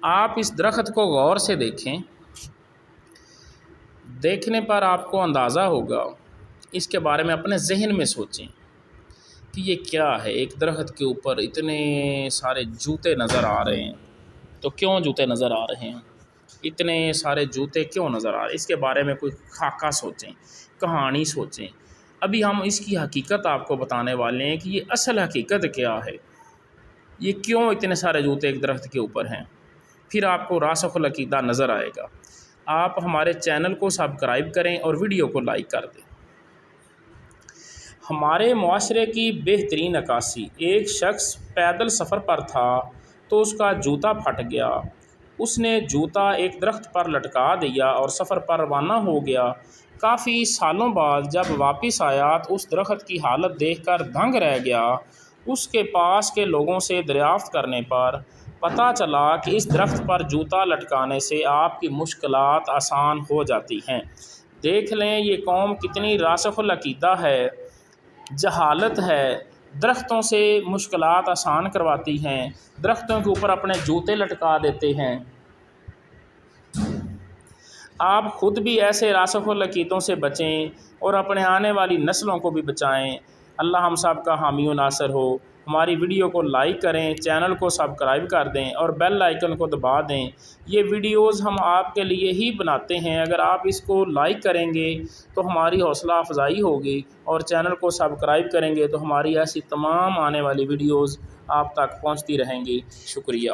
آپ اس درخت کو غور سے دیکھیں، دیکھنے پر آپ کو اندازہ ہوگا، اس کے بارے میں اپنے ذہن میں سوچیں کہ یہ کیا ہے۔ ایک درخت کے اوپر اتنے سارے جوتے نظر آ رہے ہیں، تو کیوں جوتے نظر آ رہے ہیں؟ اتنے سارے جوتے کیوں نظر آ رہے ہیں؟ اس کے بارے میں کوئی خاکہ سوچیں، کہانی سوچیں۔ ابھی ہم اس کی حقیقت آپ کو بتانے والے ہیں کہ یہ اصل حقیقت کیا ہے، یہ کیوں اتنے سارے جوتے ایک درخت کے اوپر ہیں۔ پھر آپ کو راسخ العقیدہ نظر آئے گا۔ آپ ہمارے چینل کو سبسکرائب کریں اور ویڈیو کو لائک کر دیں۔ ہمارے معاشرے کی بہترین عکاسی: ایک شخص پیدل سفر پر تھا تو اس کا جوتا پھٹ گیا۔ اس نے جوتا ایک درخت پر لٹکا دیا اور سفر پر روانہ ہو گیا۔ کافی سالوں بعد جب واپس آیا تو اس درخت کی حالت دیکھ کر دنگ رہ گیا۔ اس کے پاس کے لوگوں سے دریافت کرنے پر پتہ چلا کہ اس درخت پر جوتا لٹکانے سے آپ کی مشکلات آسان ہو جاتی ہیں۔ دیکھ لیں یہ قوم کتنی راسخ العقیدہ ہے، جہالت ہے، درختوں سے مشکلات آسان کرواتی ہیں، درختوں کے اوپر اپنے جوتے لٹکا دیتے ہیں۔ آپ خود بھی ایسے راسخ العقیدوں سے بچیں اور اپنے آنے والی نسلوں کو بھی بچائیں۔ اللہ ہم سب کا حامی و ناصر ہو۔ ہماری ویڈیو کو لائک کریں، چینل کو سبسکرائب کر دیں اور بیل آئیکن کو دبا دیں۔ یہ ویڈیوز ہم آپ کے لیے ہی بناتے ہیں، اگر آپ اس کو لائک کریں گے تو ہماری حوصلہ افزائی ہوگی، اور چینل کو سبسکرائب کریں گے تو ہماری ایسی تمام آنے والی ویڈیوز آپ تک پہنچتی رہیں گی۔ شکریہ۔